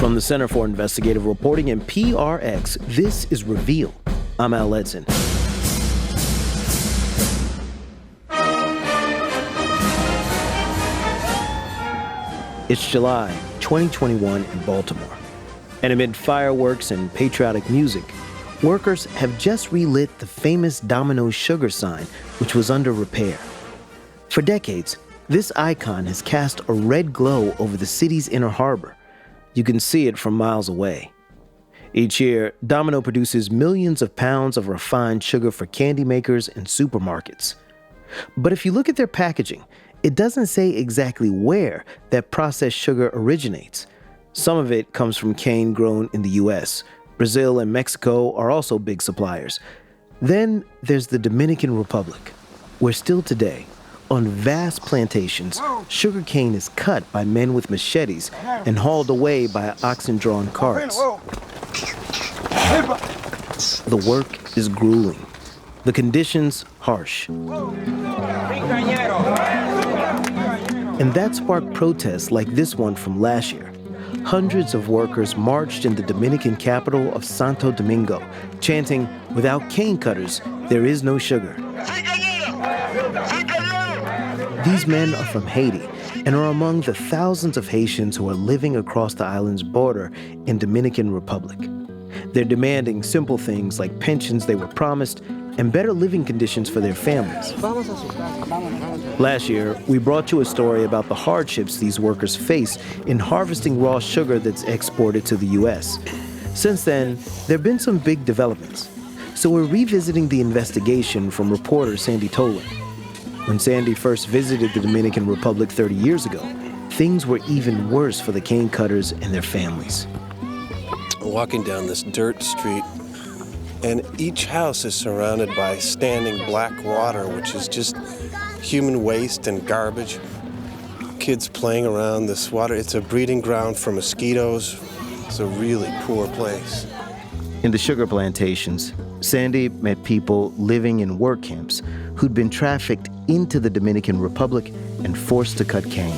From the Center for Investigative Reporting and PRX, this is Reveal. I'm Al Edson. It's July 2021 in Baltimore. And amid fireworks and patriotic music, workers have just relit the famous Domino sugar sign, which was under repair. For decades, this icon has cast a red glow over the city's inner harbor. You can see it from miles away. Each year, Domino produces millions of pounds of refined sugar for candy makers and supermarkets. But if you look at their packaging, it doesn't say exactly where that processed sugar originates. Some of it comes from cane grown in the U.S. Brazil and Mexico are also big suppliers. Then there's the Dominican Republic, where still today, on vast plantations, sugarcane is cut by men with machetes and hauled away by oxen-drawn carts. The work is grueling. The conditions harsh. And that sparked protests like this one from last year. Hundreds of workers marched in the Dominican capital of Santo Domingo, chanting, "Without cane cutters, there is no sugar." These men are from Haiti and are among the thousands of Haitians who are living across the island's border in Dominican Republic. They're demanding simple things like pensions they were promised and better living conditions for their families. Last year, we brought you a story about the hardships these workers face in harvesting raw sugar that's exported to the U.S. Since then, there have been some big developments. So we're revisiting the investigation from reporter Sandy Tolan. When Sandy first visited the Dominican Republic 30 years ago, things were even worse for the cane cutters and their families. Walking down this dirt street, and each house is surrounded by standing black water, which is just human waste and garbage. Kids playing around this water. It's a breeding ground for mosquitoes. It's a really poor place. In the sugar plantations, Sandy met people living in work camps who'd been trafficked into the Dominican Republic and forced to cut cane.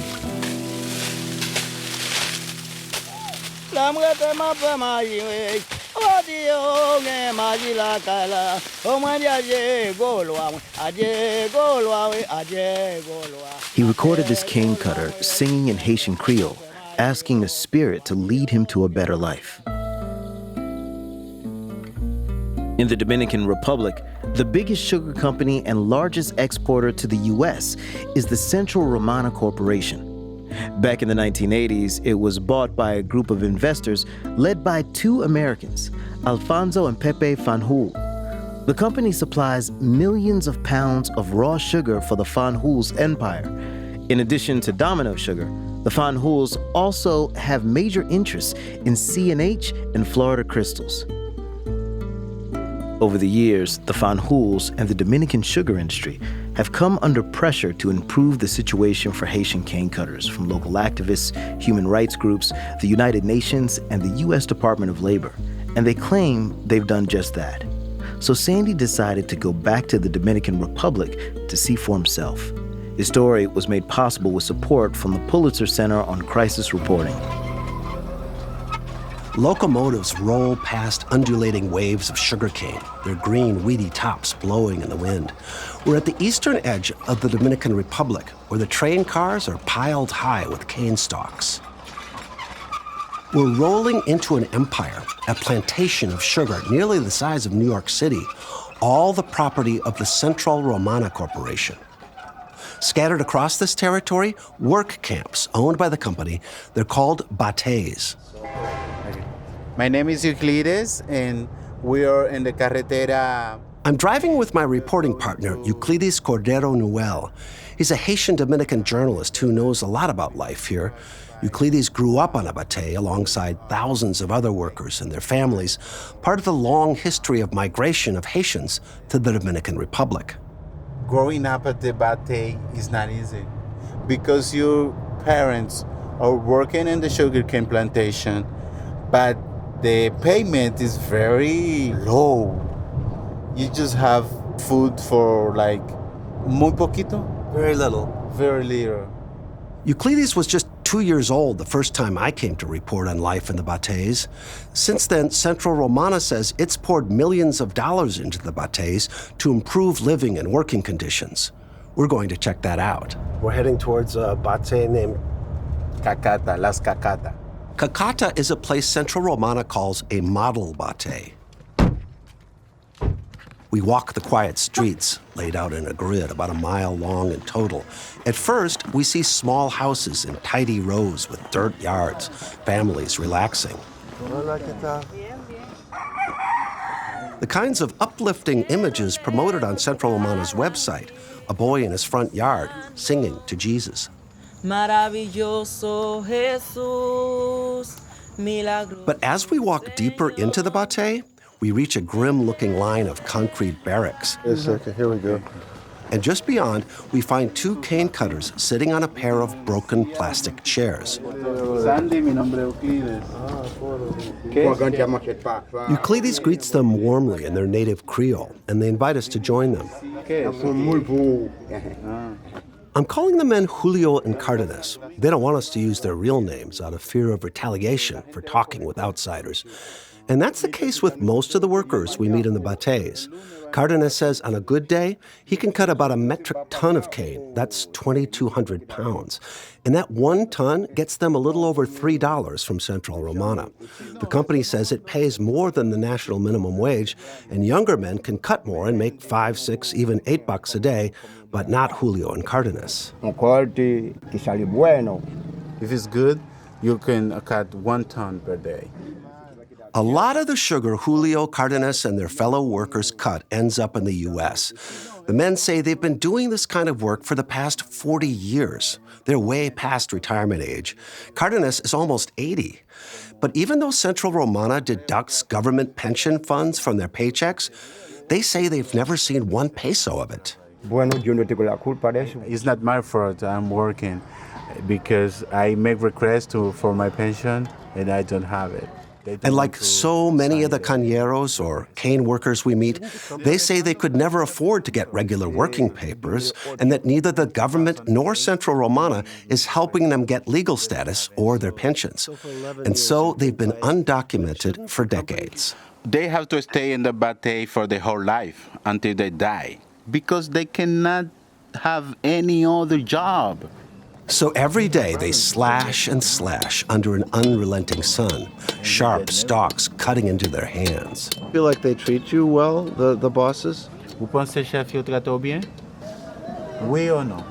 He recorded this cane cutter singing in Haitian Creole, asking a spirit to lead him to a better life. In the Dominican Republic, the biggest sugar company and largest exporter to the U.S. is the Central Romana Corporation. Back in the 1980s, it was bought by a group of investors led by two Americans, Alfonso and Pepe Fanjul. The company supplies millions of pounds of raw sugar for the Fanjul's empire. In addition to Domino sugar, the Fanjuls also have major interests in C&H and Florida crystals. Over the years, the Fanjuls and the Dominican sugar industry have come under pressure to improve the situation for Haitian cane cutters from local activists, human rights groups, the United Nations, and the U.S. Department of Labor. And they claim they've done just that. So Sandy decided to go back to the Dominican Republic to see for himself. His story was made possible with support from the Pulitzer Center on Crisis Reporting. Locomotives roll past undulating waves of sugarcane, their green, weedy tops blowing in the wind. We're at the eastern edge of the Dominican Republic, where the train cars are piled high with cane stalks. We're rolling into an empire, a plantation of sugar nearly the size of New York City, all the property of the Central Romana Corporation. Scattered across this territory, work camps owned by the company. They're called bates. My name is Euclides, and we are in the carretera. I'm driving with my reporting partner, Euclides Cordero Nuel. He's a Haitian-Dominican journalist who knows a lot about life here. Euclides grew up on a batey alongside thousands of other workers and their families, part of the long history of migration of Haitians to the Dominican Republic. Growing up at the batey is not easy because your parents are working in the sugarcane plantation, but the payment is very low. You just have food for like muy poquito. Very little. Very little. Euclides was just 2 years old the first time I came to report on life in the Bates. Since then, Central Romana says it's poured millions of dollars into the Bates to improve living and working conditions. We're going to check that out. We're heading towards a Bate named Cacata, Las Cacata. Cacata is a place Central Romana calls a model Bate. We walk the quiet streets, laid out in a grid about a mile long in total. At first, we see small houses in tidy rows with dirt yards, families relaxing. The kinds of uplifting images promoted on Central Romana's website, a boy in his front yard singing to Jesus. Maravilloso Jesús, milagro. But as we walk deeper into the Bate, we reach a grim-looking line of concrete barracks. Yes, okay, here we go. And just beyond, we find two cane cutters sitting on a pair of broken plastic chairs. Sandy, mi nombre es Euclides. Euclides greets them warmly in their native Creole, and they invite us to join them. I'm calling the men Julio and Cardenas. They don't want us to use their real names out of fear of retaliation for talking with outsiders. And that's the case with most of the workers we meet in the Bates. Cardenas says on a good day, he can cut about a metric ton of cane. That's 2,200 pounds. And that 1 ton gets them a little over $3 from Central Romana. The company says it pays more than the national minimum wage, and younger men can cut more and make $5, $6, even $8 a day, but not Julio and Cardenas. If it's good, you can cut 1 ton per day. A lot of the sugar Julio, Cardenas, and their fellow workers cut ends up in the U.S. The men say they've been doing this kind of work for the past 40 years. They're way past retirement age. Cardenas is almost 80. But even though Central Romana deducts government pension funds from their paychecks, they say they've never seen 1 peso of it. It's not my fault I'm working because I make requests for my pension and I don't have it. And like so many of the cañeros or cane workers we meet, they say they could never afford to get regular working papers and that neither the government nor Central Romana is helping them get legal status or their pensions. And so they've been undocumented for decades. They have to stay in the Bate for their whole life until they die because they cannot have any other job. So every day they slash and slash under an unrelenting sun, sharp stalks cutting into their hands. Feel like they treat you well, the bosses? ¿Vous pensez, chef, yo trato bien? Oui or no?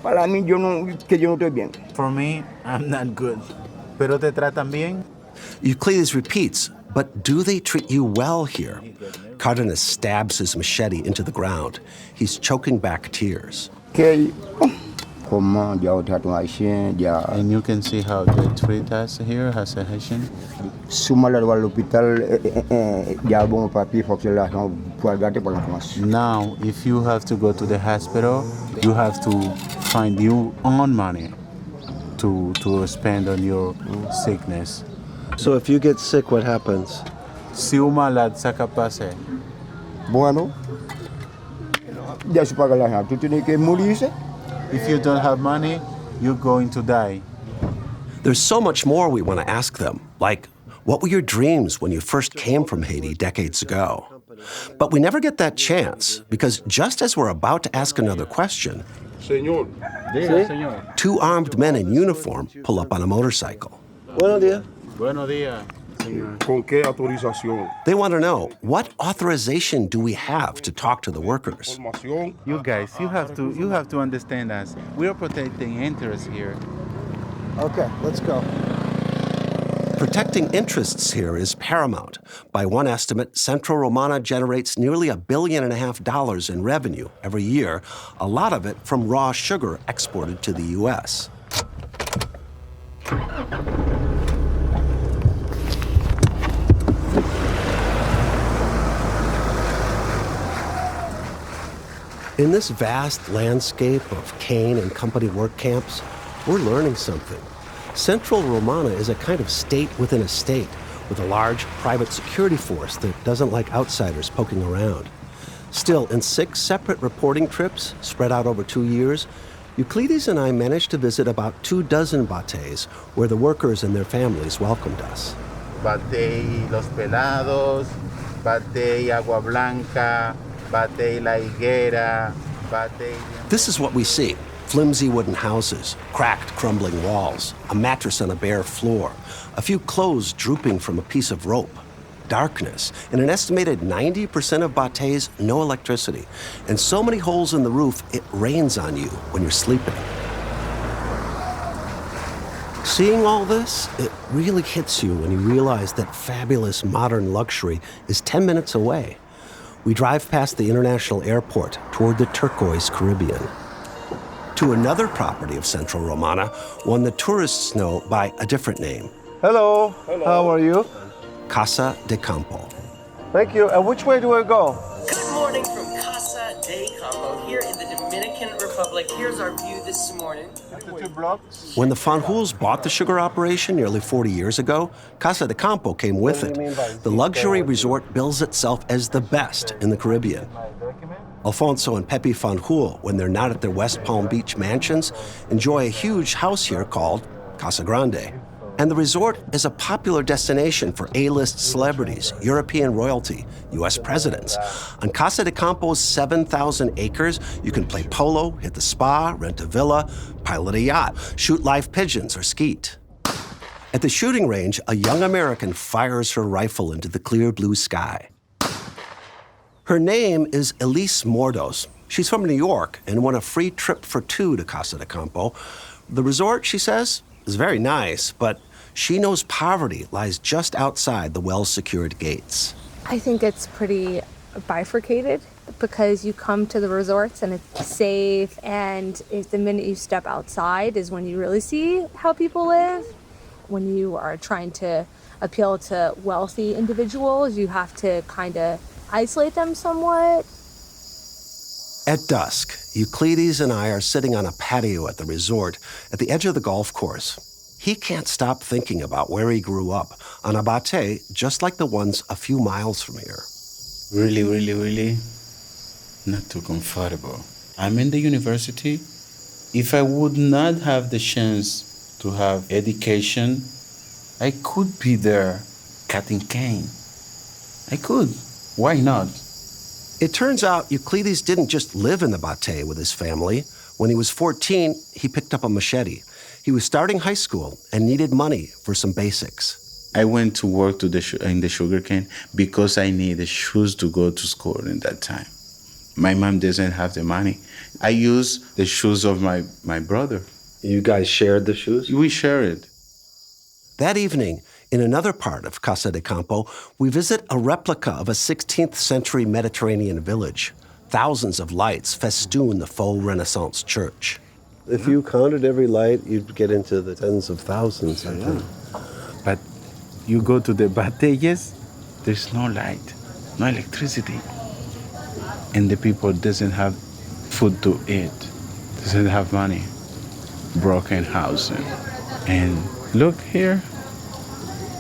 Para mí, yo no estoy bien. For me, I'm not good. ¿Pero te tratan bien? Euclides repeats, but do they treat you well here? Cardenas stabs his machete into the ground. He's choking back tears. And you can see how they treat us here as a Haitian. Now, if you have to go to the hospital, you have to find your own money to spend on your sickness. So if you get sick, what happens? Si un malade, ça que passe. Bueno, ya se paga la gente. Tú tienes que morirse. If you don't have money, you're going to die. There's so much more we want to ask them, like, what were your dreams when you first came from Haiti decades ago? But we never get that chance, because just as we're about to ask another question, Señor. two armed men in uniform pull up on a motorcycle. Buenos días. Buenos días. ¿Con qué autorización? They want to know, what authorization do we have to talk to the workers? You guys, you have to understand us. We are protecting interests here. Okay, let's go. Protecting interests here is paramount. By one estimate, Central Romana generates nearly $1.5 billion in revenue every year, a lot of it from raw sugar exported to the U.S. In this vast landscape of cane and company work camps, we're learning something. Central Romana is a kind of state within a state, with a large private security force that doesn't like outsiders poking around. Still, in 6 separate reporting trips spread out over 2 years, Euclides and I managed to visit about 24 bateys where the workers and their families welcomed us. Batey Los Pelados, Batey Agua Blanca, Batey La Higuera, Batey... This is what we see. Flimsy wooden houses, cracked, crumbling walls, a mattress on a bare floor, a few clothes drooping from a piece of rope, darkness, and an estimated 90% of bateys, no electricity, and so many holes in the roof it rains on you when you're sleeping. Seeing all this, it really hits you when you realize that fabulous modern luxury is 10 minutes away. We drive past the international airport toward the turquoise Caribbean. To another property of Central Romana, one the tourists know by a different name. Hello. How are you? Casa de Campo. Thank you. And which way do I go? Good morning from Casa de Campo here in the Dominican Republic. Here's our view this morning. When the Fanjuls bought the sugar operation nearly 40 years ago, Casa de Campo came with it. The luxury resort bills itself as the best in the Caribbean. Alfonso and Pepe Fanjul, when they're not at their West Palm Beach mansions, enjoy a huge house here called Casa Grande. And the resort is a popular destination for A-list celebrities, European royalty, U.S. presidents. On Casa de Campo's 7,000 acres, you can play polo, hit the spa, rent a villa, pilot a yacht, shoot live pigeons, or skeet. At the shooting range, a young American fires her rifle into the clear blue sky. Her name is Elise Mordos. She's from New York and won a free trip for two to Casa de Campo. The resort, she says, is very nice, but she knows poverty lies just outside the well-secured gates. I think it's pretty bifurcated because you come to the resorts and it's safe, and if the minute you step outside is when you really see how people live. When you are trying to appeal to wealthy individuals, you have to kind of isolate them somewhat. At dusk, Euclides and I are sitting on a patio at the resort at the edge of the golf course. He can't stop thinking about where he grew up, on a batey just like the ones a few miles from here. Really not too comfortable. I'm in the university. If I would not have the chance to have education, I could be there cutting cane. I could. Why not? It turns out Euclides didn't just live in the batey with his family. When he was 14, he picked up a machete. He was starting high school and needed money for some basics. I went to work in the sugarcane because I needed shoes to go to school in that time. My mom doesn't have the money. I used the shoes of my brother. You guys shared the shoes? We shared. That evening, in another part of Casa de Campo, we visit a replica of a 16th century Mediterranean village. Thousands of lights festoon the faux Renaissance church. If you counted every light, you'd get into the tens of thousands, I think. But you go to the bateyes, there's no light, no electricity. And the people doesn't have food to eat, doesn't have money, broken housing. And look here,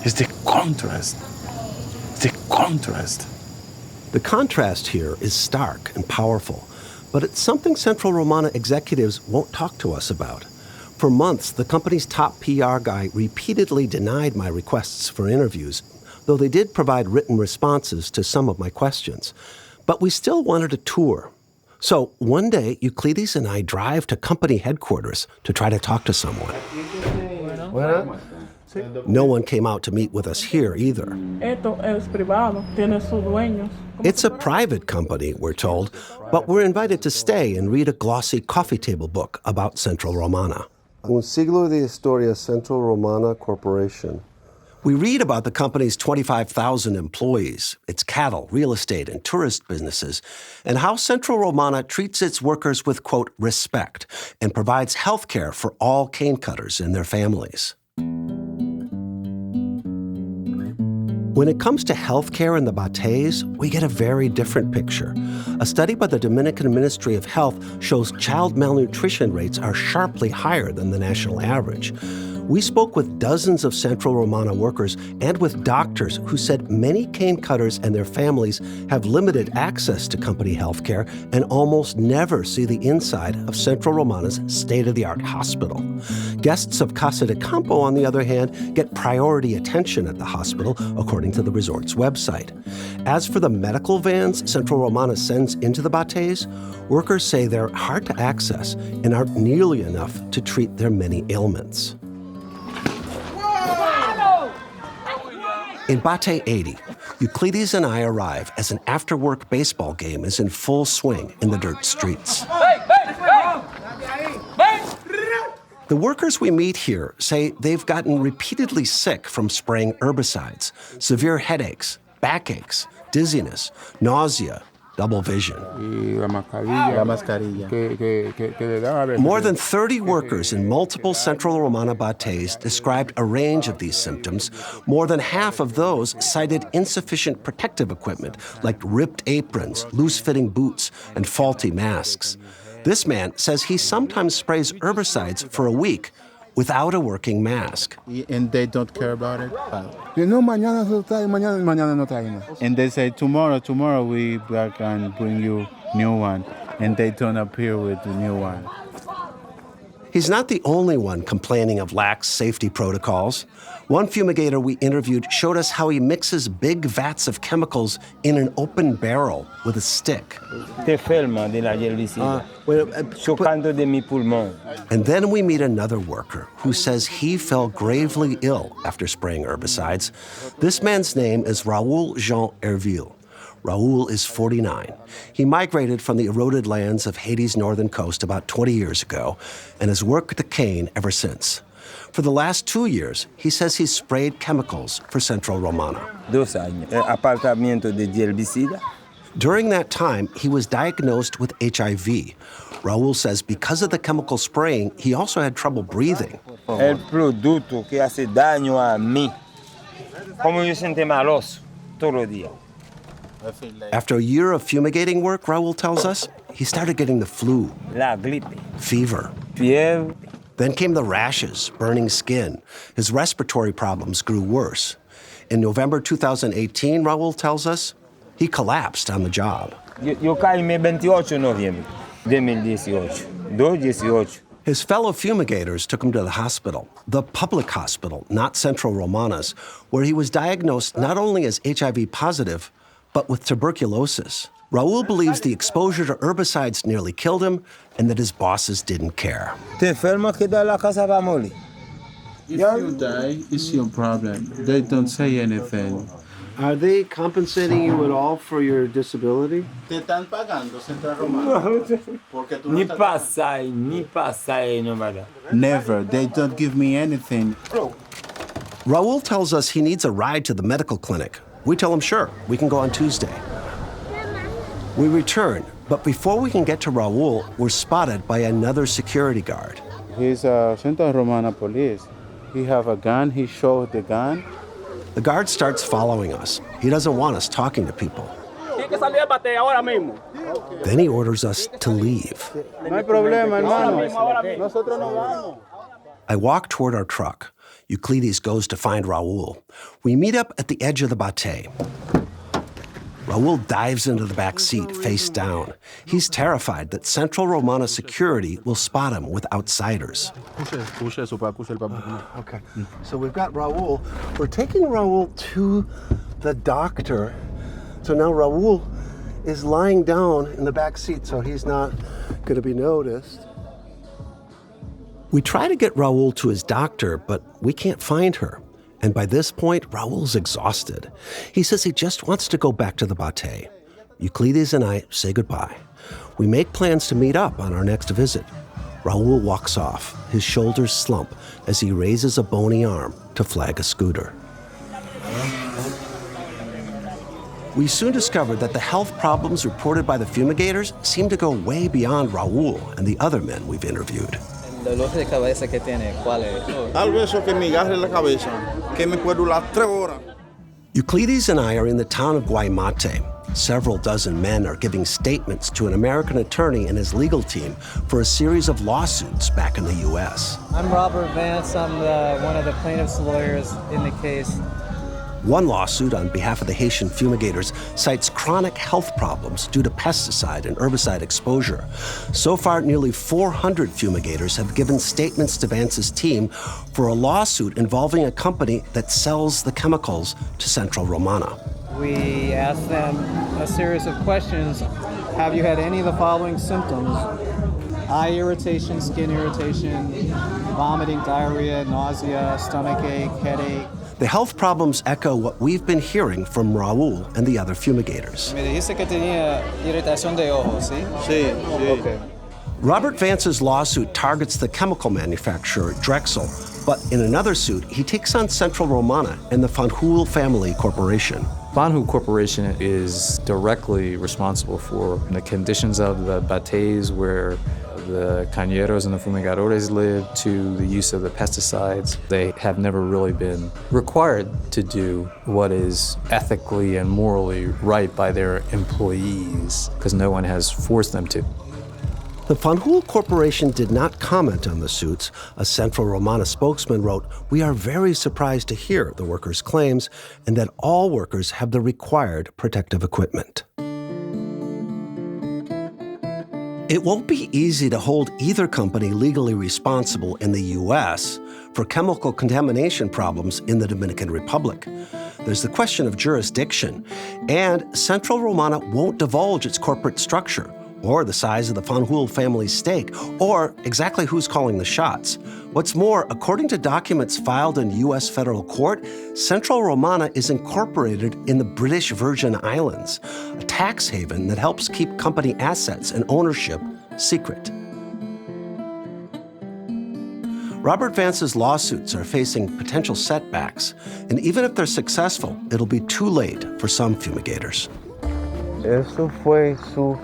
it's the contrast. It's the contrast. The contrast here is stark and powerful, but it's something Central Romana executives won't talk to us about. For months, the company's top PR guy repeatedly denied my requests for interviews, though they did provide written responses to some of my questions. But we still wanted a tour. So one day, Euclides and I drive to company headquarters to try to talk to someone. No one came out to meet with us here either. It's a private company, we're told, but we're invited to stay and read a glossy coffee table book about Central Romana. Un siglo de historia, Central Romana Corporation. We read about the company's 25,000 employees, its cattle, real estate, and tourist businesses, and how Central Romana treats its workers with, quote, respect, and provides health care for all cane cutters and their families. When it comes to health care in the bateys, we get a very different picture. A study by the Dominican Ministry of Health shows child malnutrition rates are sharply higher than the national average. We spoke with dozens of Central Romana workers and with doctors who said many cane cutters and their families have limited access to company health care and almost never see the inside of Central Romana's state-of-the-art hospital. Guests of Casa de Campo, on the other hand, get priority attention at the hospital, according to the resort's website. As for the medical vans Central Romana sends into the bates, workers say they're hard to access and aren't nearly enough to treat their many ailments. In Bate 80, Euclides and I arrive as an after-work baseball game is in full swing in the dirt streets. The workers we meet here say they've gotten repeatedly sick from spraying herbicides, severe headaches, backaches, dizziness, nausea, double vision. More than 30 workers in multiple Central Romana bates described a range of these symptoms. More than half of those cited insufficient protective equipment like ripped aprons, loose-fitting boots, and faulty masks. This man says he sometimes sprays herbicides for a week without a working mask. And they don't care about it? No, And they say, tomorrow we back and bring you new one. And they don't appear with the new one. He's not the only one complaining of lax safety protocols. One fumigator we interviewed showed us how he mixes big vats of chemicals in an open barrel with a stick. And then we meet another worker who says he fell gravely ill after spraying herbicides. This man's name is Raoul Jean Herville. Raoul is 49. He migrated from the eroded lands of Haiti's northern coast about 20 years ago and has worked the cane ever since. For the last 2 years, he says he's sprayed chemicals for Central Romana. During that time, he was diagnosed with HIV. Raoul says because of the chemical spraying, he also had trouble breathing. El producto que hace daño a mí. Como yo siento maloso todo día. After a year of fumigating work, Raoul tells us, he started getting the flu, fever. Then came the rashes, burning skin. His respiratory problems grew worse. In November 2018, Raoul tells us, he collapsed on the job. Yo caí 28 noviembre 2018. His fellow fumigators took him to the hospital, the public hospital, not Central Romana's, where he was diagnosed not only as HIV positive, but with tuberculosis. Raoul believes the exposure to herbicides nearly killed him and that his bosses didn't care. If you die, it's your problem. They don't say anything. Are they compensating you at all for your disability? Ni pasai, no matter. Never. They don't give me anything. Raoul tells us he needs a ride to the medical clinic. We tell him, sure, we can go on Tuesday. We return, but before we can get to Raoul, we're spotted by another security guard. He's Central Romana police. He have a gun. He showed the gun. The guard starts following us. He doesn't want us talking to people. Then he orders us to leave. I walk toward our truck. Euclides goes to find Raoul. We meet up at the edge of the bate. Raoul dives into the back seat, face down. He's terrified that Central Romana security will spot him with outsiders. Okay, so we've got Raoul. We're taking Raoul to the doctor. So now Raoul is lying down in the back seat, so he's not going to be noticed. We try to get Raoul to his doctor, but we can't find her. And by this point, Raoul's exhausted. He says he just wants to go back to the bate. Euclides and I say goodbye. We make plans to meet up on our next visit. Raoul walks off. His shoulders slump as he raises a bony arm to flag a scooter. We soon discovered that the health problems reported by the fumigators seem to go way beyond Raoul and the other men we've interviewed. dolor de cabeza que tiene, ¿cuál es? Algo eso que me agarre la cabeza, que me puede durar 3 horas. Euclides and I are in the town of Guaymate. Several dozen men are giving statements to an American attorney and his legal team for a series of lawsuits back in the U.S. I'm Robert Vance. I'm one of the plaintiff's lawyers in the case. One lawsuit on behalf of the Haitian fumigators cites chronic health problems due to pesticide and herbicide exposure. So far, nearly 400 fumigators have given statements to Vance's team for a lawsuit involving a company that sells the chemicals to Central Romana. We asked them a series of questions. Have you had any of the following symptoms? Eye irritation, skin irritation, vomiting, diarrhea, nausea, stomach ache, headache. The health problems echo what we've been hearing from Raul and the other fumigators. Me dijiste que tenía irritación de ojos, ¿sí? Sí, sí. Okay. Robert Vance's lawsuit targets the chemical manufacturer Drexel, but in another suit, he takes on Central Romana and the Fanjul family corporation. Fanjul Corporation is directly responsible for the conditions of the bates where the cañeros and the fumigadores live, to the use of the pesticides. They have never really been required to do what is ethically and morally right by their employees, because no one has forced them to. The Fanjul Corporation did not comment on the suits. A Central Romana spokesman wrote, "We are very surprised to hear the workers' claims and that all workers have the required protective equipment." It won't be easy to hold either company legally responsible in the U.S. for chemical contamination problems in the Dominican Republic. There's the question of jurisdiction, and Central Romana won't divulge its corporate structure, or the size of the Fanjul family's stake, or exactly who's calling the shots. What's more, according to documents filed in U.S. federal court, Central Romana is incorporated in the British Virgin Islands, a tax haven that helps keep company assets and ownership secret. Robert Vance's lawsuits are facing potential setbacks, and even if they're successful, it'll be too late for some fumigators. Eso fue su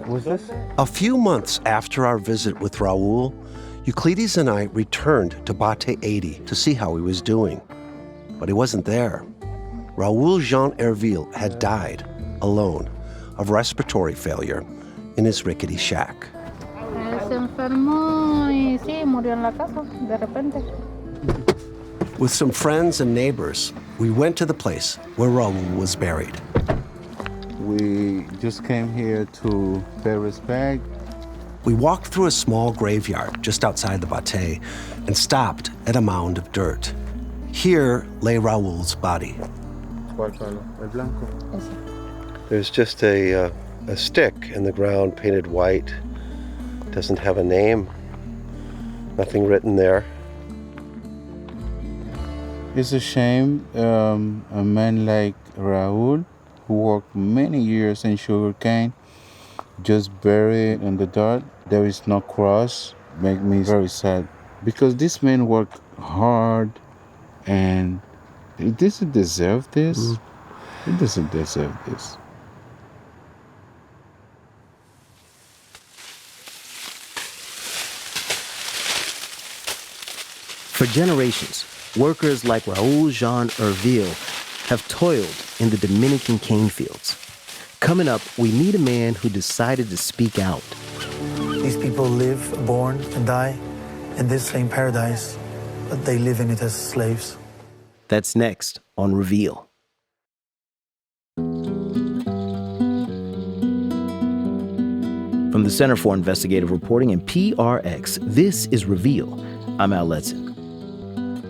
was this? A few months after our visit with Raul, Euclides and I returned to Bate 80 to see how he was doing. But he wasn't there. Raul Jean Herville had died, alone, of respiratory failure in his rickety shack. With some friends and neighbors, we went to the place where Raul was buried. We just came here to pay respect. We walked through a small graveyard just outside the Bate and stopped at a mound of dirt. Here lay Raul's body. There's just a stick in the ground painted white. Doesn't have a name. Nothing written there. It's a shame a man like Raul, who worked many years in sugarcane, just buried in the dirt. There is no cross. Make me very sad, because this man worked hard, and he doesn't deserve this. He doesn't deserve this. For generations, workers like Raul Jean Herville have toiled in the Dominican cane fields. Coming up, we meet a man who decided to speak out. These people live, born, and die in this same paradise, but they live in it as slaves. That's next on Reveal. From the Center for Investigative Reporting and PRX, this is Reveal. I'm Al Letson.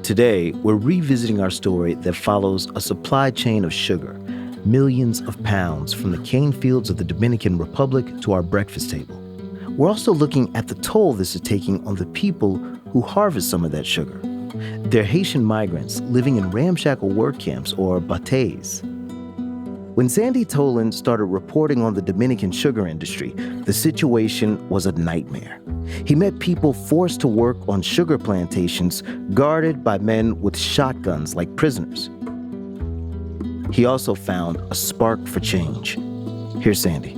Today, we're revisiting our story that follows a supply chain of sugar, millions of pounds from the cane fields of the Dominican Republic to our breakfast table. We're also looking at the toll this is taking on the people who harvest some of that sugar. They're Haitian migrants living in ramshackle work camps or bates. When Sandy Tolan started reporting on the Dominican sugar industry, the situation was a nightmare. He met people forced to work on sugar plantations guarded by men with shotguns like prisoners. He also found a spark for change. Here's Sandy.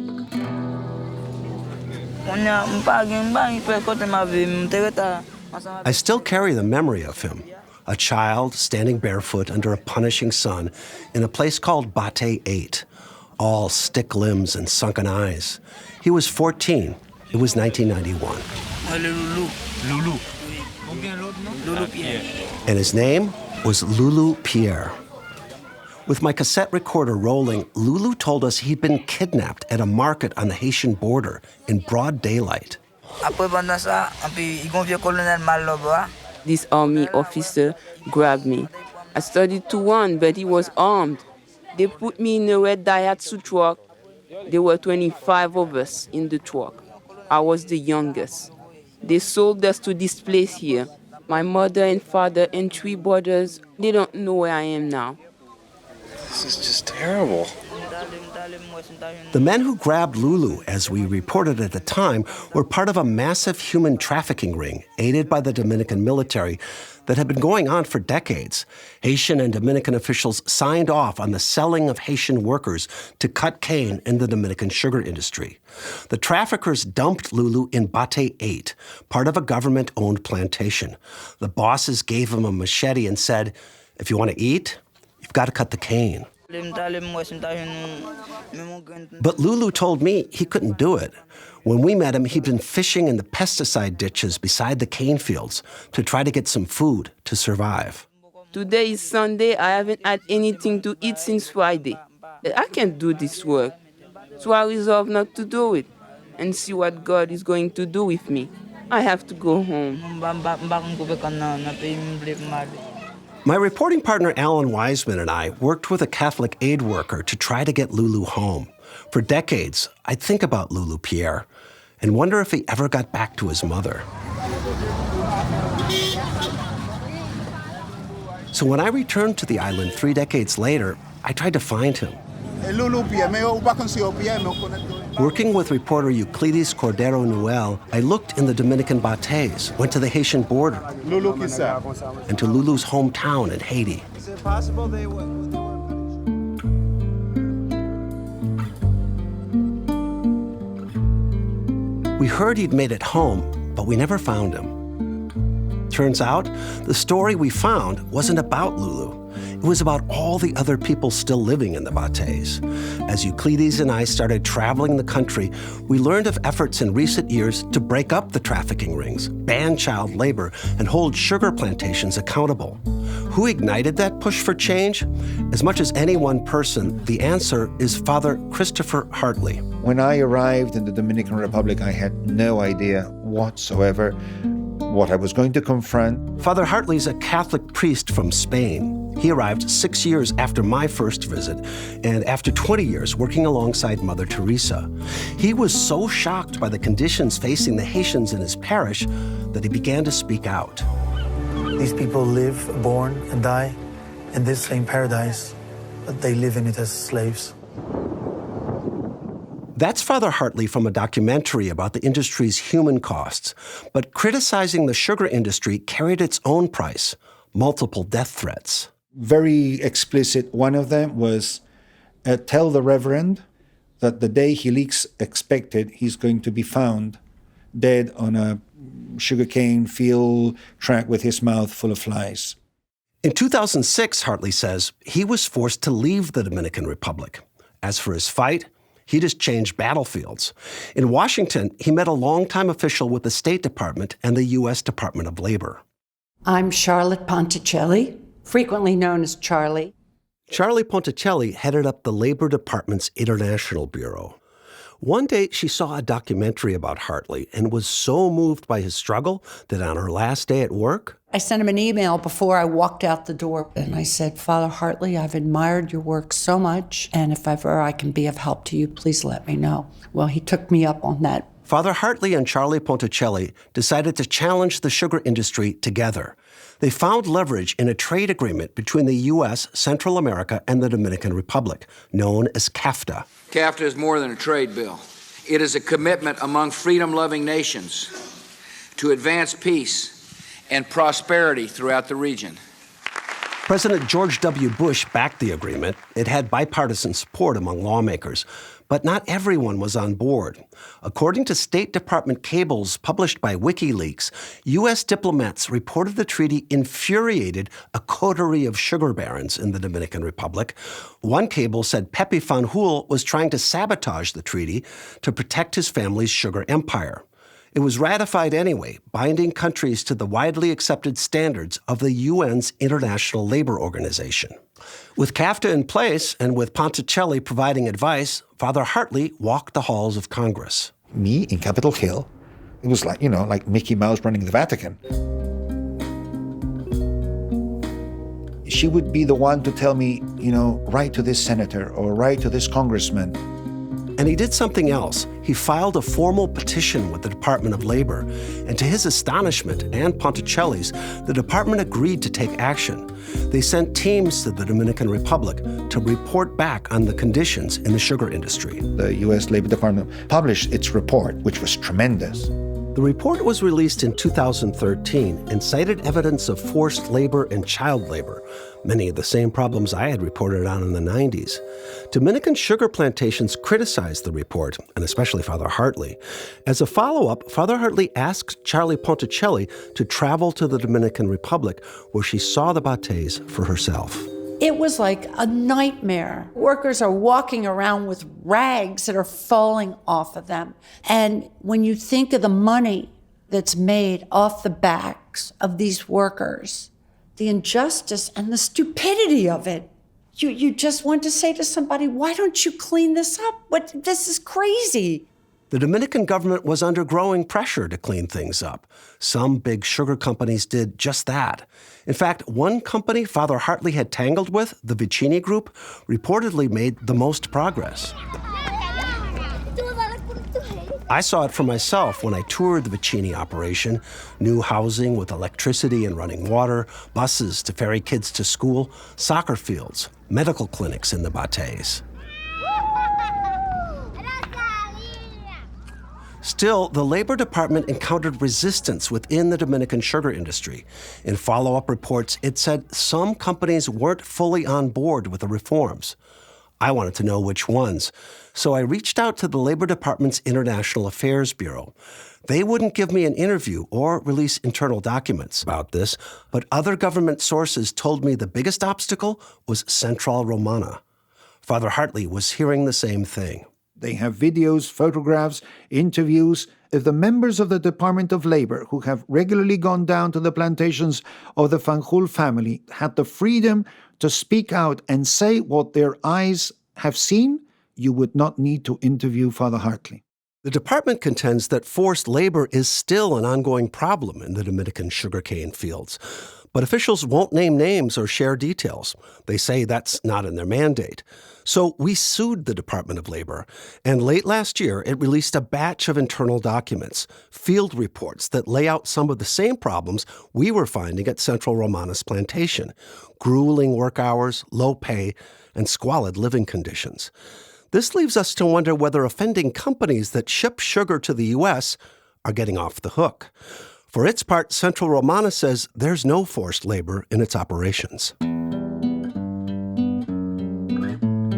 I still carry the memory of him, a child standing barefoot under a punishing sun in a place called Bate 8, all stick limbs and sunken eyes. He was 14. It was 1991. And his name was Lulu Pierre. With my cassette recorder rolling, Lulu told us he'd been kidnapped at a market on the Haitian border in broad daylight. This army officer grabbed me. I started to run, but he was armed. They put me in a red Daihatsu truck. There were 25 of us in the truck. I was the youngest. They sold us to this place here. My mother and father and 3 brothers, they don't know where I am now. This is just terrible. The men who grabbed Lulu, as we reported at the time, were part of a massive human trafficking ring aided by the Dominican military that had been going on for decades. Haitian and Dominican officials signed off on the selling of Haitian workers to cut cane in the Dominican sugar industry. The traffickers dumped Lulu in Bate 8, part of a government-owned plantation. The bosses gave him a machete and said, "If you want to eat, you've got to cut the cane." But Lulu told me he couldn't do it. When we met him, he'd been fishing in the pesticide ditches beside the cane fields to try to get some food to survive. Today is Sunday. I haven't had anything to eat since Friday. I can't do this work. So I resolved not to do it and see what God is going to do with me. I have to go home. My reporting partner Alan Wiseman and I worked with a Catholic aid worker to try to get Lulu home. For decades, I'd think about Lulu Pierre and wonder if he ever got back to his mother. So when I returned to the island 3 decades later, I tried to find him. Working with reporter Euclides Cordero Nuel, I looked in the Dominican Bates, went to the Haitian border, and to Lulu's hometown in Haiti. Is it possible they would? We heard he'd made it home, but we never found him. Turns out, the story we found wasn't about Lulu. It was about all the other people still living in the Bates. As Euclides and I started traveling the country, we learned of efforts in recent years to break up the trafficking rings, ban child labor, and hold sugar plantations accountable. Who ignited that push for change? As much as any one person, the answer is Father Christopher Hartley. When I arrived in the Dominican Republic, I had no idea whatsoever what I was going to confront. Father Hartley's a Catholic priest from Spain. He arrived 6 years after my first visit, and after 20 years working alongside Mother Teresa. He was so shocked by the conditions facing the Haitians in his parish that he began to speak out. These people live, born, and die in this same paradise, but they live in it as slaves. That's Father Hartley from a documentary about the industry's human costs. But criticizing the sugar industry carried its own price, multiple death threats. Very explicit. One of them was, tell the Reverend that the day he least expected, he's going to be found dead on a sugarcane field track with his mouth full of flies. In 2006, Hartley says, he was forced to leave the Dominican Republic. As for his fight, he just changed battlefields. In Washington, he met a longtime official with the State Department and the U.S. Department of Labor. I'm Charlotte Ponticelli, frequently known as Charlie. Charlie Ponticelli headed up the Labor Department's International Bureau. One day, she saw a documentary about Hartley and was so moved by his struggle that on her last day at work, I sent him an email before I walked out the door, and I said, Father Hartley, I've admired your work so much, and if ever I can be of help to you, please let me know. Well, he took me up on that. Father Hartley and Charlie Ponticelli decided to challenge the sugar industry together. They found leverage in a trade agreement between the U.S., Central America, and the Dominican Republic, known as CAFTA. CAFTA is more than a trade bill. It is a commitment among freedom-loving nations to advance peace and prosperity throughout the region. President George W. Bush backed the agreement. It had bipartisan support among lawmakers. But not everyone was on board. According to State Department cables published by WikiLeaks, U.S. diplomats reported the treaty infuriated a coterie of sugar barons in the Dominican Republic. One cable said Pepe Fanjul was trying to sabotage the treaty to protect his family's sugar empire. It was ratified anyway, binding countries to the widely accepted standards of the UN's International Labor Organization. With CAFTA in place and with Ponticelli providing advice, Father Hartley walked the halls of Congress. Me in Capitol Hill, it was like, like Mickey Mouse running the Vatican. She would be the one to tell me, write to this senator or write to this congressman. And he did something else. He filed a formal petition with the Department of Labor, and to his astonishment and Ponticelli's, the department agreed to take action. They sent teams to the Dominican Republic to report back on the conditions in the sugar industry. The U.S. Labor Department published its report, which was tremendous. The report was released in 2013 and cited evidence of forced labor and child labor, many of the same problems I had reported on in the 90s. Dominican sugar plantations criticized the report, and especially Father Hartley. As a follow-up, Father Hartley asked Charlie Ponticelli to travel to the Dominican Republic, where she saw the bates for herself. It was like a nightmare. Workers are walking around with rags that are falling off of them. And when you think of the money that's made off the backs of these workers, the injustice and the stupidity of it, you just want to say to somebody, why don't you clean this up? This is crazy. The Dominican government was under growing pressure to clean things up. Some big sugar companies did just that. In fact, one company Father Hartley had tangled with, the Vicini Group, reportedly made the most progress. I saw it for myself when I toured the Vicini operation. New housing with electricity and running water, buses to ferry kids to school, soccer fields, medical clinics in the bates. Still, the Labor Department encountered resistance within the Dominican sugar industry. In follow-up reports, it said some companies weren't fully on board with the reforms. I wanted to know which ones, so I reached out to the Labor Department's International Affairs Bureau. They wouldn't give me an interview or release internal documents about this, but other government sources told me the biggest obstacle was Central Romana. Father Hartley was hearing the same thing. They have videos, photographs, interviews of the members of the Department of Labor who have regularly gone down to the plantations of the Fanjul family, had the freedom to speak out and say what their eyes have seen. You would not need to interview Father Hartley. The department contends that forced labor is still an ongoing problem in the Dominican sugarcane fields. But officials won't name names or share details. They say that's not in their mandate. So we sued the Department of Labor, and late last year it released a batch of internal documents, field reports that lay out some of the same problems we were finding at Central Romana's plantation: grueling work hours, low pay, and squalid living conditions. This leaves us to wonder whether offending companies that ship sugar to the U.S. are getting off the hook. For its part, Central Romana says there's no forced labor in its operations.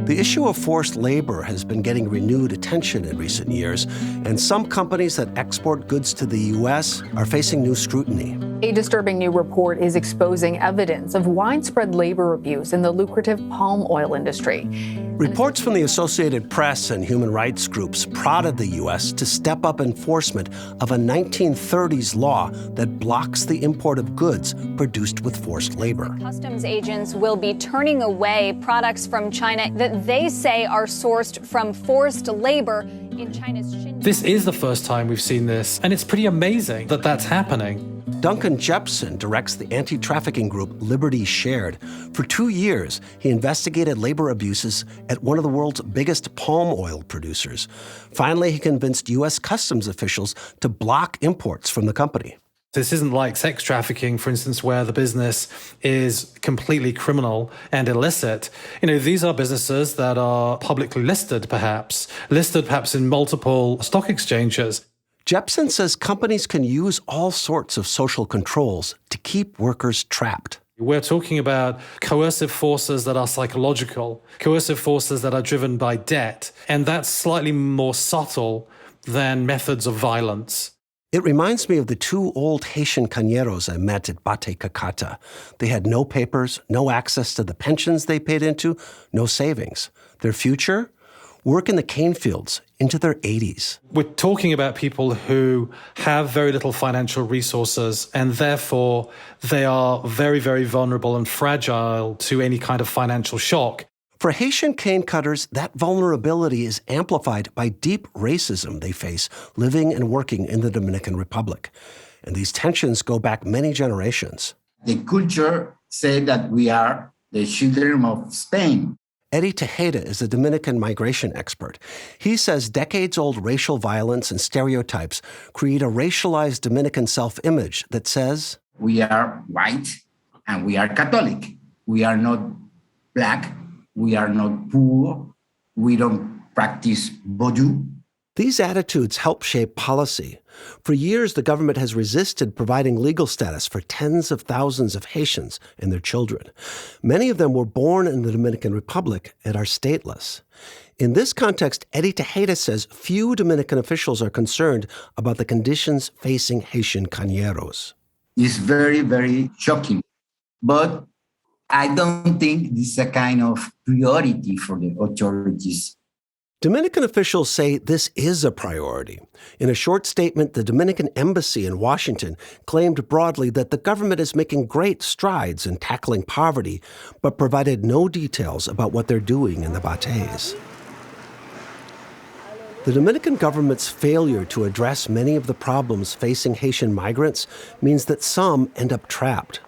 The issue of forced labor has been getting renewed attention in recent years, and some companies that export goods to the U.S. are facing new scrutiny. A disturbing new report is exposing evidence of widespread labor abuse in the lucrative palm oil industry. Reports from the Associated Press and human rights groups prodded the U.S. to step up enforcement of a 1930s law that blocks the import of goods produced with forced labor. Customs agents will be turning away products from China that they say are sourced from forced labor in China's Xinjiang. This is the first time we've seen this, and it's pretty amazing that that's happening. Duncan Jepson directs the anti-trafficking group Liberty Shared. For 2 years, he investigated labor abuses at one of the world's biggest palm oil producers. Finally, he convinced U.S. customs officials to block imports from the company. This isn't like sex trafficking, for instance, where the business is completely criminal and illicit. These are businesses that are publicly listed perhaps in multiple stock exchanges. Jepson says companies can use all sorts of social controls to keep workers trapped. We're talking about coercive forces that are psychological, coercive forces that are driven by debt, and that's slightly more subtle than methods of violence. It reminds me of the two old Haitian cañeros I met at Bate Cacata. They had no papers, no access to the pensions they paid into, no savings. Their future? Work in the cane fields into their 80s. We're talking about people who have very little financial resources, and therefore they are very, very vulnerable and fragile to any kind of financial shock. For Haitian cane cutters, that vulnerability is amplified by deep racism they face living and working in the Dominican Republic. And these tensions go back many generations. The culture said that we are the children of Spain. Eddie Tejeda is a Dominican migration expert. He says decades-old racial violence and stereotypes create a racialized Dominican self-image that says, we are white and we are Catholic. We are not black. We are not poor. We don't practice voodoo. These attitudes help shape policy. For years, the government has resisted providing legal status for tens of thousands of Haitians and their children. Many of them were born in the Dominican Republic and are stateless. In this context, Eddie Tejeda says few Dominican officials are concerned about the conditions facing Haitian cañeros. It's very, very shocking. But I don't think this is a kind of priority for the authorities. Dominican officials say this is a priority. In a short statement, the Dominican embassy in Washington claimed broadly that the government is making great strides in tackling poverty, but provided no details about what they're doing in the Bates. The Dominican government's failure to address many of the problems facing Haitian migrants means that some end up trapped.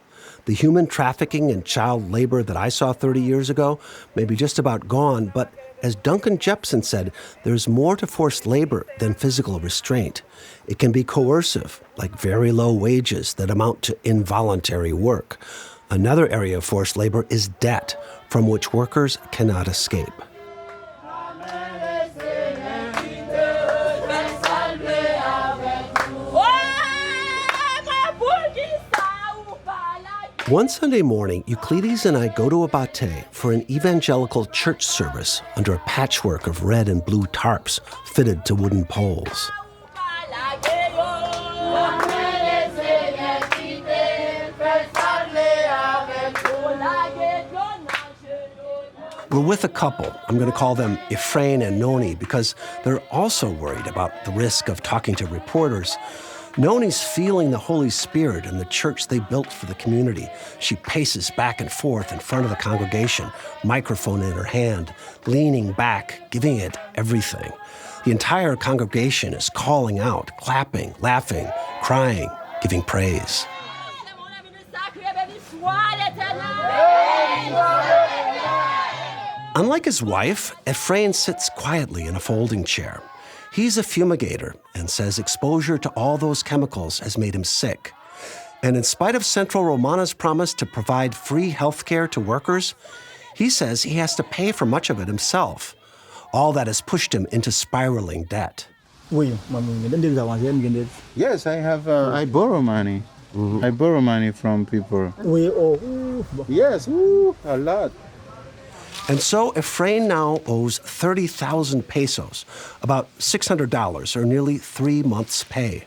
The human trafficking and child labor that I saw 30 years ago may be just about gone, but as Duncan Jepson said, there's more to forced labor than physical restraint. It can be coercive, like very low wages that amount to involuntary work. Another area of forced labor is debt, from which workers cannot escape. One Sunday morning, Euclides and I go to Abate for an evangelical church service under a patchwork of red and blue tarps fitted to wooden poles. We're with a couple. I'm going to call them Efrain and Noni because they're also worried about the risk of talking to reporters. Noni's feeling the Holy Spirit in the church they built for the community. She paces back and forth in front of the congregation, microphone in her hand, leaning back, giving it everything. The entire congregation is calling out, clapping, laughing, crying, giving praise. Unlike his wife, Efrain sits quietly in a folding chair. He's a fumigator and says exposure to all those chemicals has made him sick. And in spite of Central Romana's promise to provide free health care to workers, he says he has to pay for much of it himself. All that has pushed him into spiraling debt. Yes, I borrow money. I borrow money from people. Yes, a lot. And so Efrain now owes 30,000 pesos, about $600, or nearly 3 months' pay.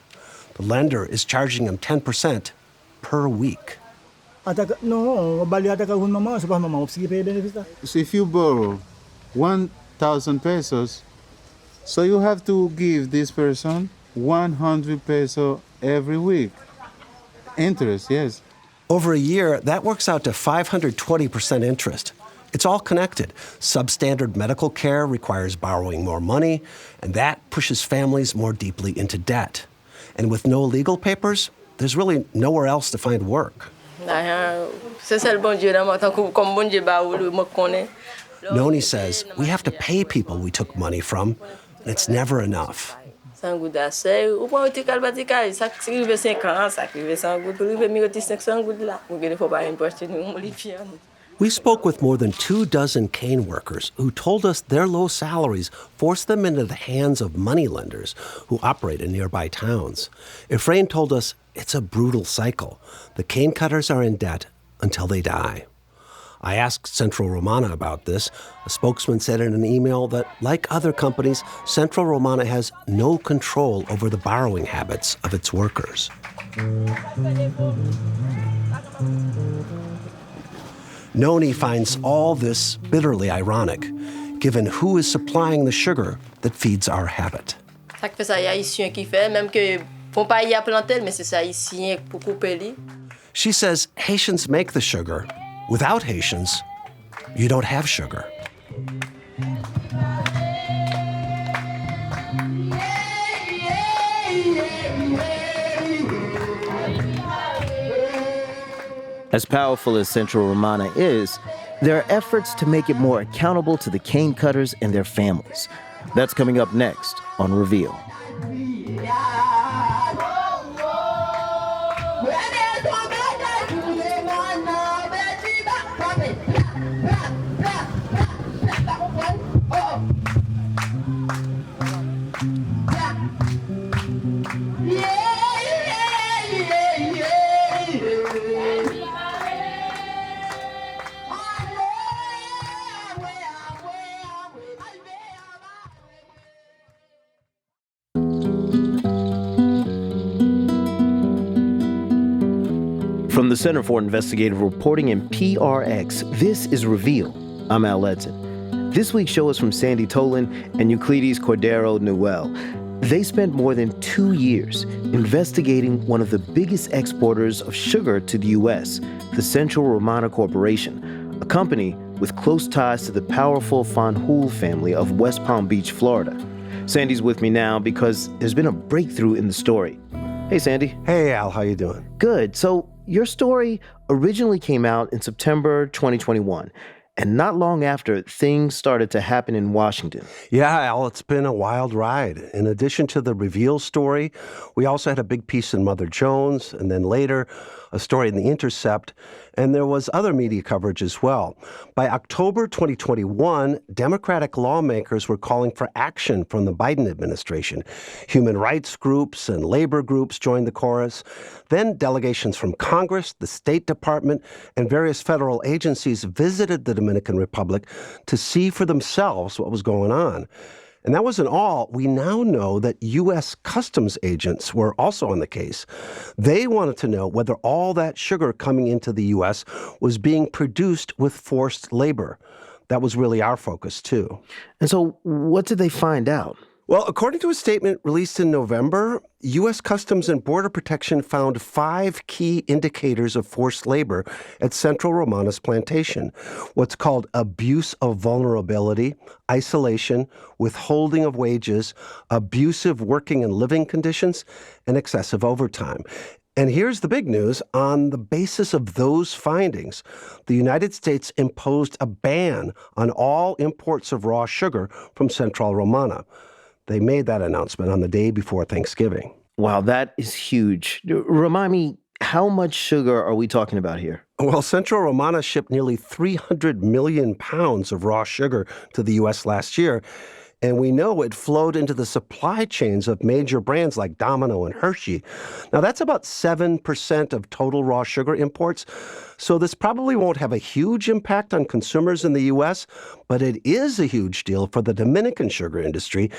The lender is charging him 10% per week. So if you borrow 1,000 pesos, so you have to give this person 100 pesos every week. Interest, yes. Over a year, that works out to 520% interest. It's all connected. Substandard medical care requires borrowing more money, and that pushes families more deeply into debt. And with no legal papers, there's really nowhere else to find work. Noni says we have to pay people we took money from, and it's never enough. We spoke with more than 24 cane workers who told us their low salaries forced them into the hands of moneylenders who operate in nearby towns. Efrain told us it's a brutal cycle. The cane cutters are in debt, until they die. I asked Central Romana about this. A spokesman said in an email that, like other companies, Central Romana has no control over the borrowing habits of its workers. Noni finds all this bitterly ironic, given who is supplying the sugar that feeds our habit. Ça fait ça, y a Haïtiens qui fait, même que font pas y a planter, mais c'est ça Haïtien pour couper li. She says Haitians make the sugar. Without Haitians, you don't have sugar. As powerful as Central Romana is, there are efforts to make it more accountable to the cane cutters and their families. That's coming up next on Reveal. From the Center for Investigative Reporting and PRX, this is Reveal. I'm Al Edson. This week's show is from Sandy Tolan and Euclides Cordero Nuel. They spent more than 2 years investigating one of the biggest exporters of sugar to the U.S., the Central Romana Corporation, a company with close ties to the powerful Fanjul family of West Palm Beach, Florida. Sandy's with me now because there's been a breakthrough in the story. Hey, Sandy. Hey, Al, how you doing? Good. So your story originally came out in September 2021, and not long after, things started to happen in Washington. Yeah, Al, it's been a wild ride. In addition to the Reveal story, we also had a big piece in Mother Jones, and then later, a story in The Intercept, and there was other media coverage as well. By October 2021, Democratic lawmakers were calling for action from the Biden administration. Human rights groups and labor groups joined the chorus. Then delegations from Congress, the State Department, and various federal agencies visited the Dominican Republic to see for themselves what was going on. And that wasn't all. We now know that U.S. customs agents were also on the case. They wanted to know whether all that sugar coming into the U.S. was being produced with forced labor. That was really our focus, too. And so what did they find out? Well, according to a statement released in November, U.S. Customs and Border Protection found 5 key indicators of forced labor at Central Romana's plantation. What's called abuse of vulnerability, isolation, withholding of wages, abusive working and living conditions, and excessive overtime. And here's the big news. On the basis of those findings, the United States imposed a ban on all imports of raw sugar from Central Romana. They made that announcement on the day before Thanksgiving. Wow, that is huge. Remind me, how much sugar are we talking about here? Well, Central Romana shipped nearly 300 million pounds of raw sugar to the U.S. last year. And we know it flowed into the supply chains of major brands like Domino and Hershey. Now, that's about 7% of total raw sugar imports. So this probably won't have a huge impact on consumers in the U.S., but it is a huge deal for the Dominican sugar industry.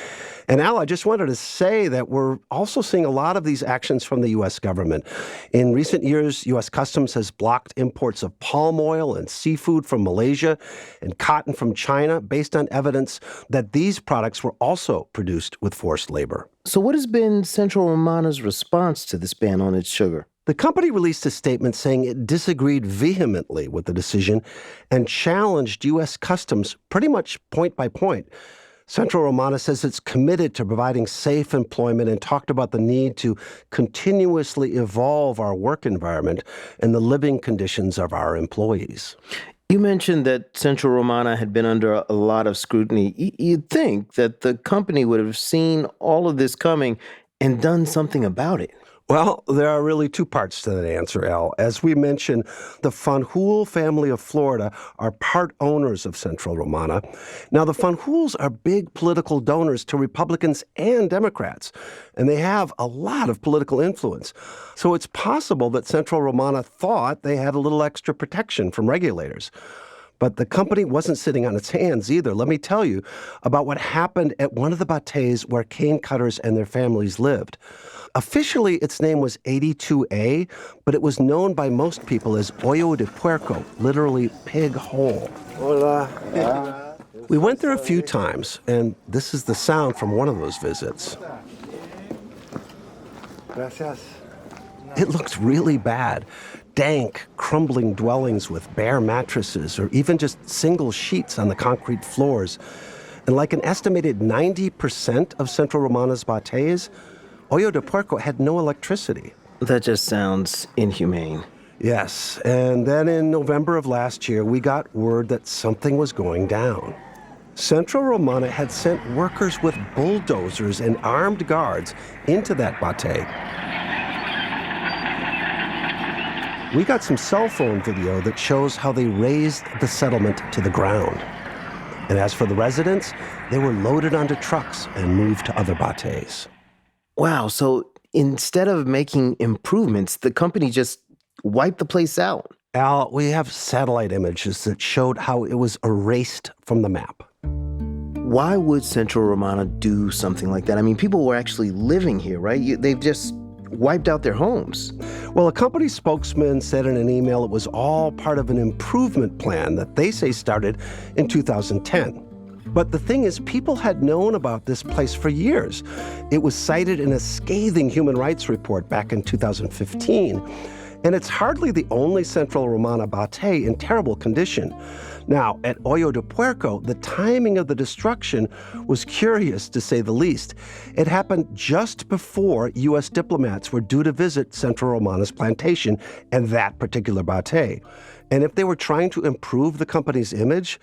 And Al, I just wanted to say that we're also seeing a lot of these actions from the U.S. government. In recent years, U.S. Customs has blocked imports of palm oil and seafood from Malaysia and cotton from China based on evidence that these products were also produced with forced labor. So what has been Central Romana's response to this ban on its sugar? The company released a statement saying it disagreed vehemently with the decision and challenged U.S. Customs pretty much point by point. Central Romana says it's committed to providing safe employment and talked about the need to continuously evolve our work environment and the living conditions of our employees. You mentioned that Central Romana had been under a lot of scrutiny. You'd think that the company would have seen all of this coming and done something about it. Well, there are really two parts to that answer, Al. As we mentioned, the Fanjul family of Florida are part owners of Central Romana. Now, the Fanjuls are big political donors to Republicans and Democrats, and they have a lot of political influence. So it's possible that Central Romana thought they had a little extra protection from regulators. But the company wasn't sitting on its hands either. Let me tell you about what happened at one of the bates where cane cutters and their families lived. Officially, its name was 82A, but it was known by most people as Hoyo de Puerco, literally pig hole. Hola. We went there a few times, and this is the sound from one of those visits. Gracias. It looked really bad. Dank, crumbling dwellings with bare mattresses or even just single sheets on the concrete floors. And like an estimated 90% of Central Romana's bates, Hoyo de Puerco had no electricity. That just sounds inhumane. Yes, and then in November of last year, we got word that something was going down. Central Romana had sent workers with bulldozers and armed guards into that bate. We got some cell phone video that shows how they razed the settlement to the ground. And as for the residents, they were loaded onto trucks and moved to other bates. Wow, so instead of making improvements, the company just wiped the place out. Al, we have satellite images that showed how it was erased from the map. Why would Central Romana do something like that? I mean, people were actually living here, right? They've just wiped out their homes. Well, a company spokesman said in an email it was all part of an improvement plan that they say started in 2010. But the thing is, people had known about this place for years. It was cited in a scathing human rights report back in 2015. And it's hardly the only Central Romana bate in terrible condition. Now, at Hoyo de Puerco, the timing of the destruction was curious, to say the least. It happened just before U.S. diplomats were due to visit Central Romana's plantation and that particular bate. And if they were trying to improve the company's image,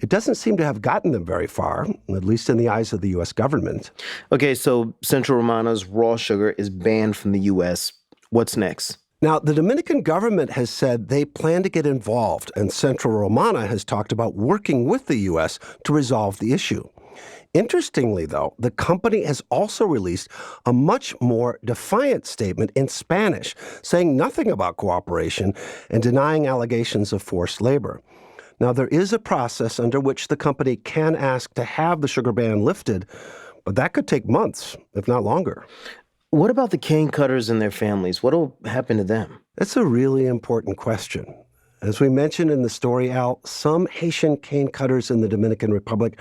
it doesn't seem to have gotten them very far, at least in the eyes of the U.S. government. Okay, so Central Romana's raw sugar is banned from the U.S. What's next? Now, the Dominican government has said they plan to get involved, and Central Romana has talked about working with the U.S. to resolve the issue. Interestingly, though, the company has also released a much more defiant statement in Spanish, saying nothing about cooperation and denying allegations of forced labor. Now, there is a process under which the company can ask to have the sugar ban lifted, but that could take months, if not longer. What about the cane cutters and their families? What will happen to them? That's a really important question. As we mentioned in the story, Al, some Haitian cane cutters in the Dominican Republic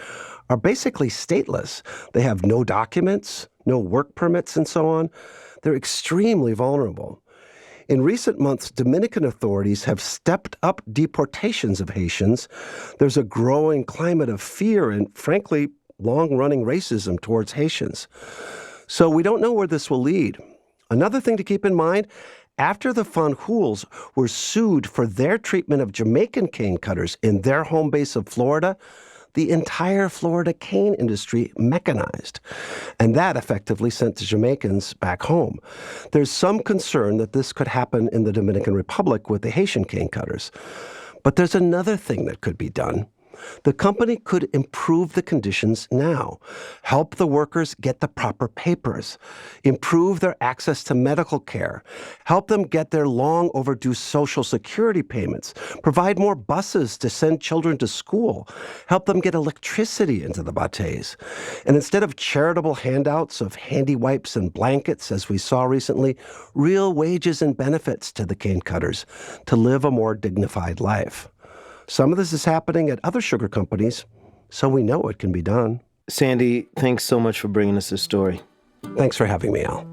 are basically stateless. They have no documents, no work permits, and so on. They're extremely vulnerable. In recent months, Dominican authorities have stepped up deportations of Haitians. There's a growing climate of fear and, frankly, long-running racism towards Haitians. So we don't know where this will lead. Another thing to keep in mind, after the Fanjuls were sued for their treatment of Jamaican cane cutters in their home base of Florida, the entire Florida cane industry mechanized. And that effectively sent the Jamaicans back home. There's some concern that this could happen in the Dominican Republic with the Haitian cane cutters. But there's another thing that could be done. The company could improve the conditions now, help the workers get the proper papers, improve their access to medical care, help them get their long overdue Social Security payments, provide more buses to send children to school, help them get electricity into the bates. And instead of charitable handouts of handy wipes and blankets, as we saw recently, real wages and benefits to the cane cutters to live a more dignified life. Some of this is happening at other sugar companies, so we know it can be done. Sandy, thanks so much for bringing us this story. Thanks for having me, Al.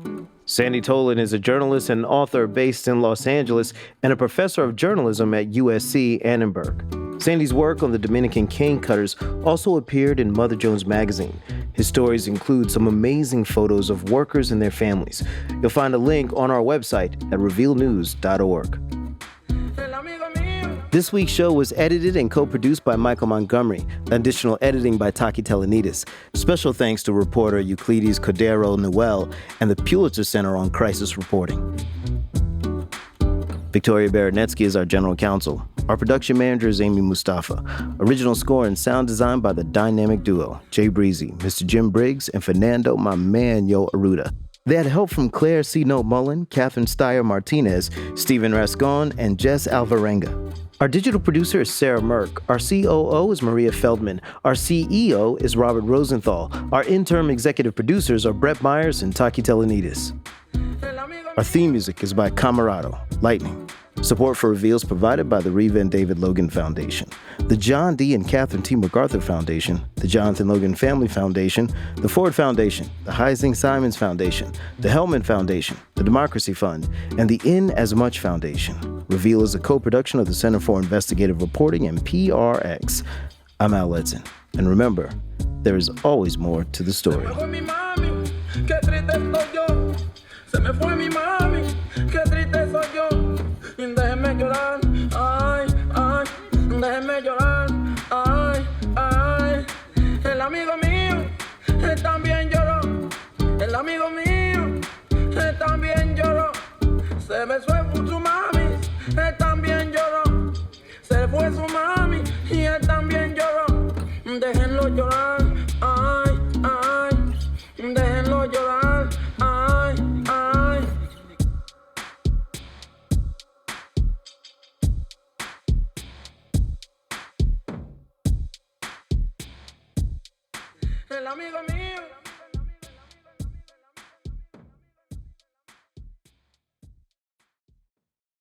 Sandy Tolan is a journalist and author based in Los Angeles and a professor of journalism at USC Annenberg. Sandy's work on the Dominican cane cutters also appeared in Mother Jones magazine. His stories include some amazing photos of workers and their families. You'll find a link on our website at revealnews.org. This week's show was edited and co-produced by Michael Montgomery. Additional editing by Taki Telenidis. Special thanks to reporter Euclides, Cordero, Nuel, and the Pulitzer Center on Crisis Reporting. Victoria Baranetsky is our general counsel. Our production manager is Amy Mustafa. Original score and sound design by the dynamic duo, Jay Breezy, Mr. Jim Briggs, and Fernando, my man, Yo Aruda. They had help from Claire C. Note Mullen, Catherine Steyer Martinez, Stephen Rascon, and Jess Alvarenga. Our digital producer is Sarah Merck. Our COO is Maria Feldman. Our CEO is Robert Rosenthal. Our interim executive producers are Brett Myers and Taki Telenidis. Our theme music is by Camarado, Lightning. Support for Reveals provided by the Reva and David Logan Foundation, the John D. and Catherine T. MacArthur Foundation, the Jonathan Logan Family Foundation, the Ford Foundation, the Heising Simons Foundation, the Hellman Foundation, the Democracy Fund, and the In As Much Foundation. Reveal is a co-production of the Center for Investigative Reporting and PRX. I'm Al Letson. And remember, there is always more to the story. Déjeme llorar, ay, ay, déjeme llorar, ay, ay. El amigo mío también lloró, el amigo mío también lloró. Se me fue su mami, también lloró. Se fue su mami y él también lloró. Déjenlo llorar, ay, ay, déjenlo llorar, ay, ay. El amigo mío.